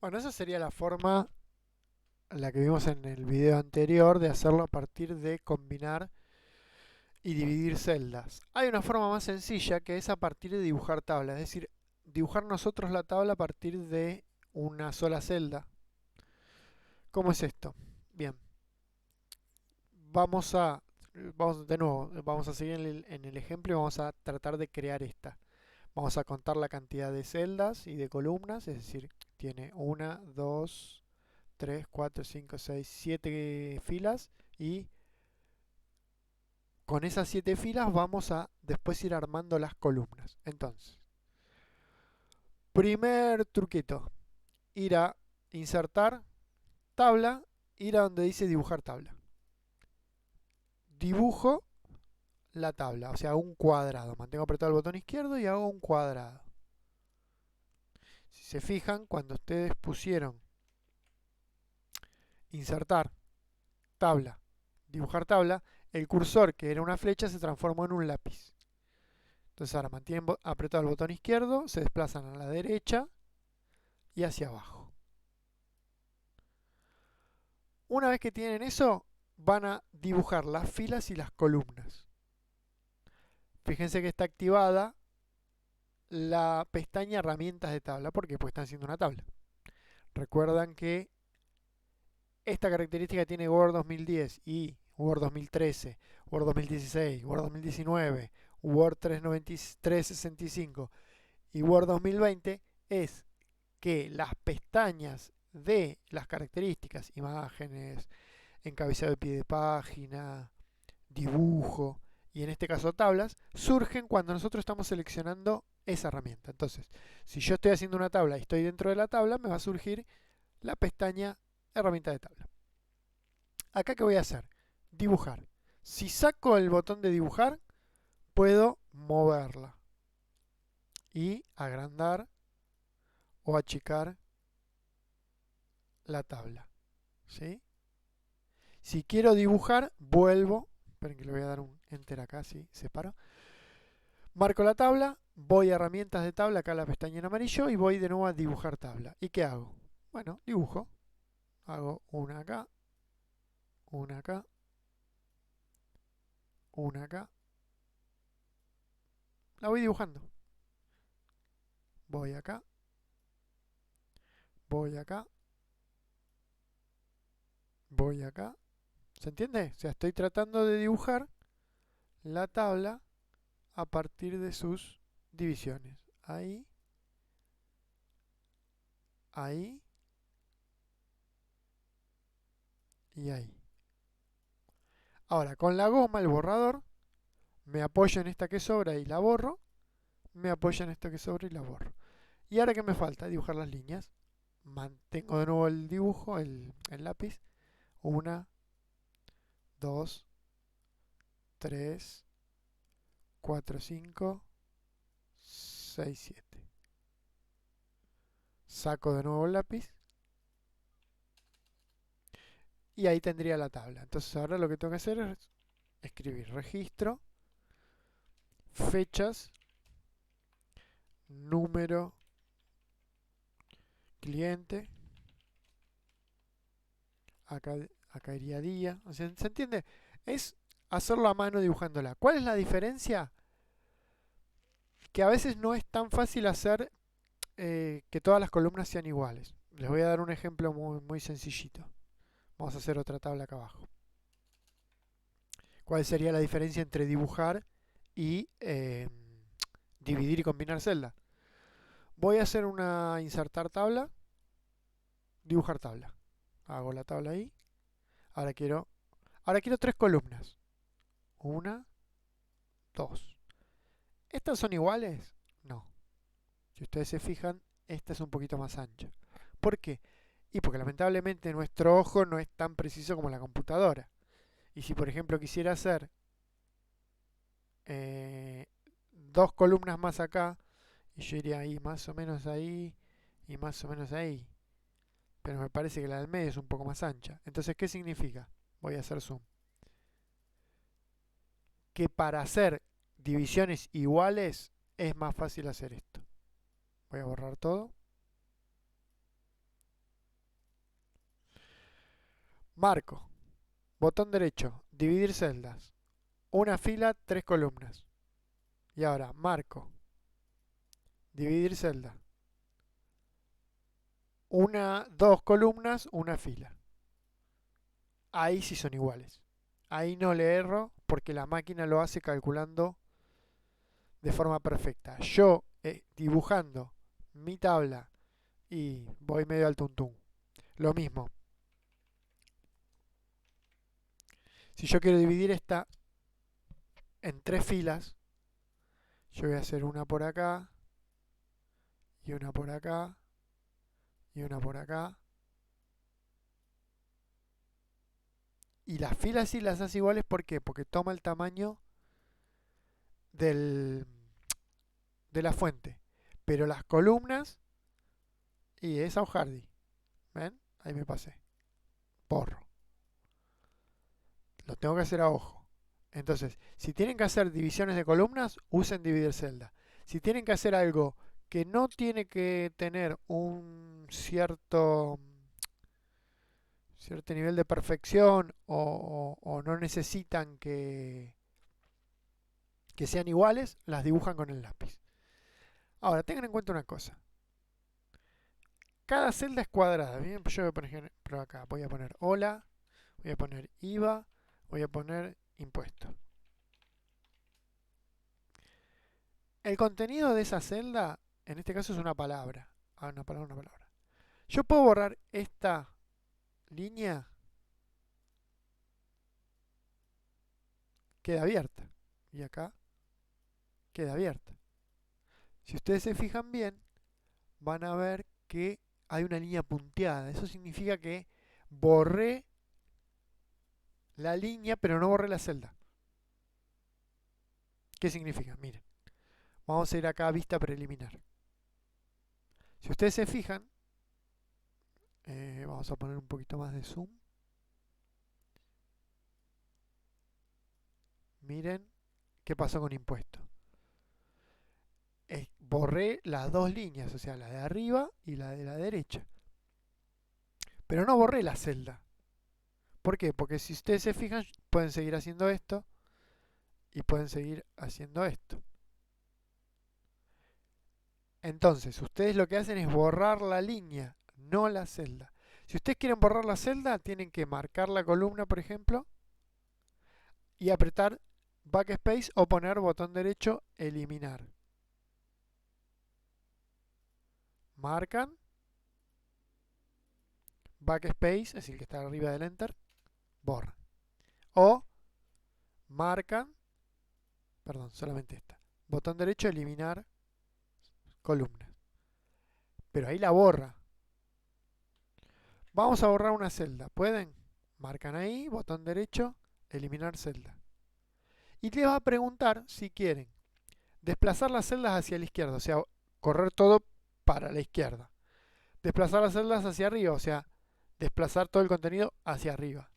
Bueno, esa sería la forma, la que vimos en el video anterior, de hacerlo a partir de combinar y dividir celdas. Hay una forma más sencilla que es a partir de dibujar tabla, es decir, dibujar nosotros la tabla a partir de una sola celda. ¿Cómo es esto? Bien, vamos a, vamos de nuevo, vamos a seguir en el ejemplo y vamos a tratar de crear esta. Vamos a contar la cantidad de celdas y de columnas, es decir, tiene 1, 2, 3, 4, 5, 6, 7 filas y con esas 7 filas vamos a después ir armando las columnas. Entonces, primer truquito, ir a insertar tabla, ir a donde dice dibujar tabla. Dibujo la tabla, o sea, un cuadrado. Mantengo apretado el botón izquierdo y hago un cuadrado. Si se fijan, cuando ustedes pusieron insertar tabla, dibujar tabla, el cursor, que era una flecha, se transformó en un lápiz. Entonces ahora mantienen apretado el botón izquierdo, se desplazan a la derecha y hacia abajo. Una vez que tienen eso, van a dibujar las filas y las columnas. Fíjense que está activada la pestaña herramientas de tabla. ¿Por qué? Porque están haciendo una tabla. Recuerdan que esta característica tiene Word 2010 y Word 2013, Word 2016, Word 2019, Word 365 y Word 2020 es que las pestañas de las características, imágenes, encabezado de pie de página, dibujo y en este caso tablas, surgen cuando nosotros estamos seleccionando esa herramienta. Entonces, si yo estoy haciendo una tabla y estoy dentro de la tabla, me va a surgir la pestaña herramienta de tabla. Acá, ¿qué voy a hacer? Dibujar. Si saco el botón de dibujar, puedo moverla y agrandar o achicar la tabla. ¿Sí? Si quiero dibujar, vuelvo. Esperen que le voy a dar un enter acá, sí, separo. Marco la tabla, voy a herramientas de tabla, acá la pestaña en amarillo, y voy de nuevo a dibujar tabla. ¿Y qué hago? Bueno, dibujo. Hago una acá, una acá, una acá. La voy dibujando. Voy acá, voy acá, voy acá. ¿Se entiende? O sea, estoy tratando de dibujar la tabla a partir de sus divisiones. Ahí, ahí y ahí. Ahora, con la goma, el borrador, me apoyo en esta que sobra y la borro. Me apoyo en esta que sobra y la borro. Y ahora que me falta dibujar las líneas. Mantengo de nuevo el dibujo, el lápiz. Una, dos, tres, cuatro, cinco, seis, siete. Saco de nuevo el lápiz. Y ahí tendría la tabla. Entonces ahora lo que tengo que hacer es escribir registro, fechas, número, cliente. Acá, acá iría día. O sea, ¿se entiende? Es hacerlo a mano dibujándola. ¿Cuál es la diferencia? Que a veces no es tan fácil hacer que todas las columnas sean iguales. Les voy a dar un ejemplo muy sencillito. Vamos a hacer otra tabla acá abajo. ¿Cuál sería la diferencia entre dibujar y dividir y combinar celdas? Voy a hacer una insertar tabla, dibujar tabla. Hago la tabla ahí. Ahora quiero tres columnas. Una, dos. ¿Estas son iguales? No. Si ustedes se fijan, esta es un poquito más ancha. ¿Por qué? Y porque lamentablemente nuestro ojo no es tan preciso como la computadora. Y si por ejemplo quisiera hacer eh, dos columnas más acá, y yo iría ahí, más o menos ahí, y más o menos ahí. Pero me parece que la del medio es un poco más ancha. Entonces, ¿qué significa? Voy a hacer zoom. Que para hacer divisiones iguales es más fácil hacer esto. Voy a borrar todo. Marco. Botón derecho. Dividir celdas. Una fila, 3 columnas. Y ahora, marco. Dividir celda. Dos columnas, una fila. Ahí sí son iguales. Ahí no le erro porque la máquina lo hace calculando de forma perfecta. Yo dibujando mi tabla y voy medio al tuntún. Lo mismo. Si yo quiero dividir esta en 3 filas, yo voy a hacer una por acá, y una por acá, y una por acá. Y las filas sí las hace iguales, ¿por qué? Porque toma el tamaño del, de la fuente. Pero las columnas, y es Aujardi. ¿Ven? Ahí me pasé. Porro. Lo tengo que hacer a ojo. Entonces, si tienen que hacer divisiones de columnas, usen dividir celda. Si tienen que hacer algo que no tiene que tener un cierto nivel de perfección o no necesitan que sean iguales, las dibujan con el lápiz. Ahora, tengan en cuenta una cosa. Cada celda es cuadrada. Bien, yo voy a poner acá, voy a poner hola, voy a poner IVA, voy a poner impuesto. El contenido de esa celda, en este caso es una palabra. Una palabra. Yo puedo borrar esta línea, queda abierta. Y acá queda abierta. Si ustedes se fijan bien, van a ver que hay una línea punteada. Eso significa que borré la línea, pero no borré la celda. ¿Qué significa? Miren, vamos a ir acá a vista preliminar. Si ustedes se fijan, vamos a poner un poquito más de zoom. Miren qué pasó con impuesto. Borré las dos líneas, o sea, la de arriba y la de la derecha. Pero no borré la celda. ¿Por qué? Porque si ustedes se fijan, pueden seguir haciendo esto y pueden seguir haciendo esto. Entonces, ustedes lo que hacen es borrar la línea, no la celda. Si ustedes quieren borrar la celda, tienen que marcar la columna, por ejemplo, y apretar backspace o poner botón derecho, eliminar. Marcan, backspace, es decir, que está arriba del enter, borran. O marcan, perdón, solamente esta. Botón derecho, eliminar columna. Pero ahí la borra. Vamos a borrar una celda. ¿Pueden? Marcan ahí, botón derecho, eliminar celda. Y les va a preguntar si quieren desplazar las celdas hacia la izquierda, o sea, correr todo para la izquierda. Desplazar las celdas hacia arriba, o sea, desplazar todo el contenido hacia arriba.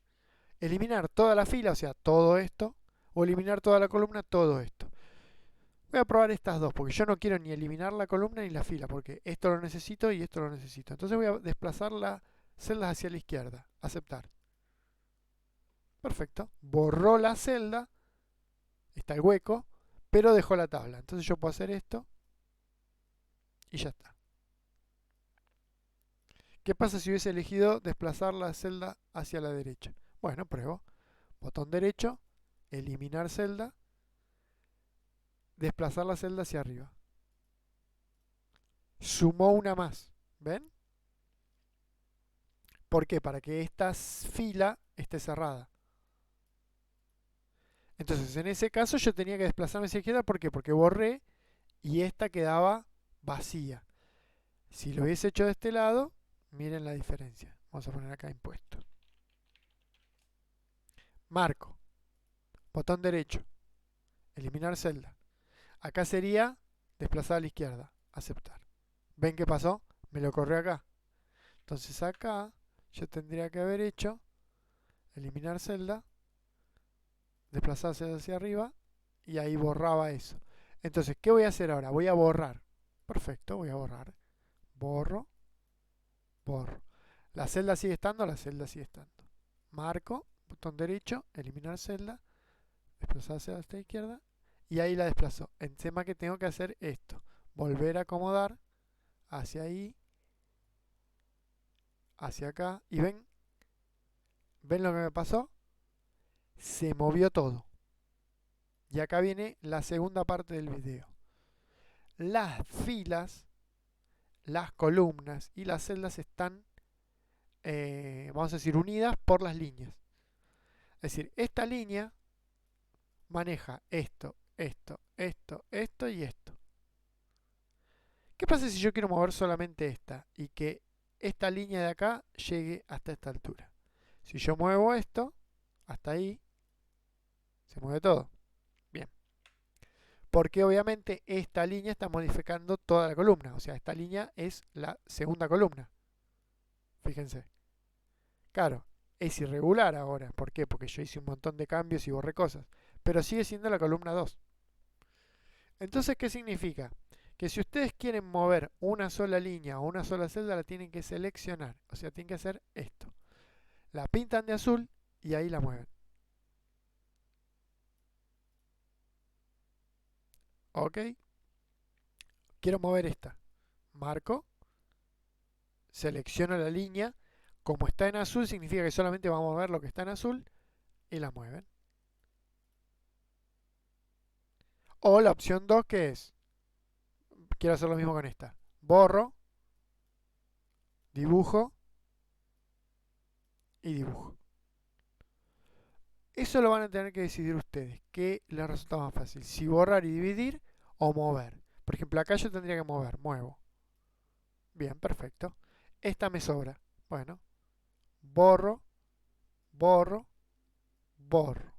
Eliminar toda la fila, o sea, todo esto, o eliminar toda la columna, todo esto. Voy a probar estas dos, porque yo no quiero ni eliminar la columna ni la fila, porque esto lo necesito y esto lo necesito. Entonces voy a desplazar las celdas hacia la izquierda. Aceptar. Perfecto. Borró la celda, está el hueco, pero dejó la tabla. Entonces yo puedo hacer esto y ya está. ¿Qué pasa si hubiese elegido desplazar la celda hacia la derecha? Bueno, pruebo. Botón derecho, eliminar celda, desplazar la celda hacia arriba. Sumó una más. ¿Ven? ¿Por qué? Para que esta fila esté cerrada. Entonces, en ese caso yo tenía que desplazarme hacia la izquierda. ¿Por qué? Porque borré y esta quedaba vacía. Si lo hubiese hecho de este lado, miren la diferencia. Vamos a poner acá impuesto. Marco. Botón derecho. Eliminar celda. Acá sería desplazar a la izquierda. Aceptar. ¿Ven qué pasó? Me lo corrió acá. Entonces acá yo tendría que haber hecho eliminar celda, desplazarse hacia arriba y ahí borraba eso. Entonces, ¿qué voy a hacer ahora? Voy a borrar. Perfecto, voy a borrar. Borro, borro. La celda sigue estando, la celda sigue estando. marco, botón derecho, eliminar celda, desplazarse hasta la izquierda, y ahí la desplazo. En tema que tengo que hacer esto, volver a acomodar hacia ahí, hacia acá, y ven lo que me pasó, se movió todo. Y acá viene la segunda parte del video. Las filas, las columnas y las celdas están, vamos a decir, unidas por las líneas. Es decir, esta línea maneja esto, esto, esto, esto y esto. ¿Qué pasa si yo quiero mover solamente esta y que esta línea de acá llegue hasta esta altura? Si yo muevo esto, hasta ahí, se mueve todo. Bien. Porque obviamente esta línea está modificando toda la columna. O sea, esta línea es la segunda columna. Fíjense. Claro, es irregular ahora. ¿Por qué? Porque yo hice un montón de cambios y borré cosas. Pero sigue siendo la columna 2. Entonces, ¿qué significa? Que si ustedes quieren mover una sola línea o una sola celda, la tienen que seleccionar. O sea, tienen que hacer esto. La pintan de azul y ahí la mueven. ¿Ok? Quiero mover esta. Marco. Selecciono la línea. Como está en azul, significa que solamente vamos a ver lo que está en azul. Y la mueven. O la opción 2, que es, quiero hacer lo mismo con esta. Borro, dibujo y dibujo. Eso lo van a tener que decidir ustedes. ¿Qué les resulta más fácil? Si borrar y dividir o mover. Por ejemplo, acá yo tendría que mover. Muevo. Bien, perfecto. Esta me sobra. Bueno, borro, borro, borro.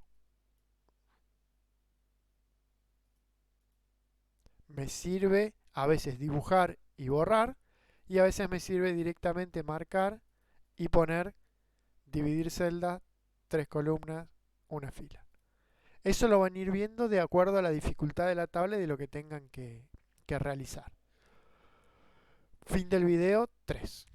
Me sirve a veces dibujar y borrar. Y a veces me sirve directamente marcar y poner dividir celda, 3 columnas, una fila. Eso lo van a ir viendo de acuerdo a la dificultad de la tabla y de lo que tengan que realizar. Fin del video 3.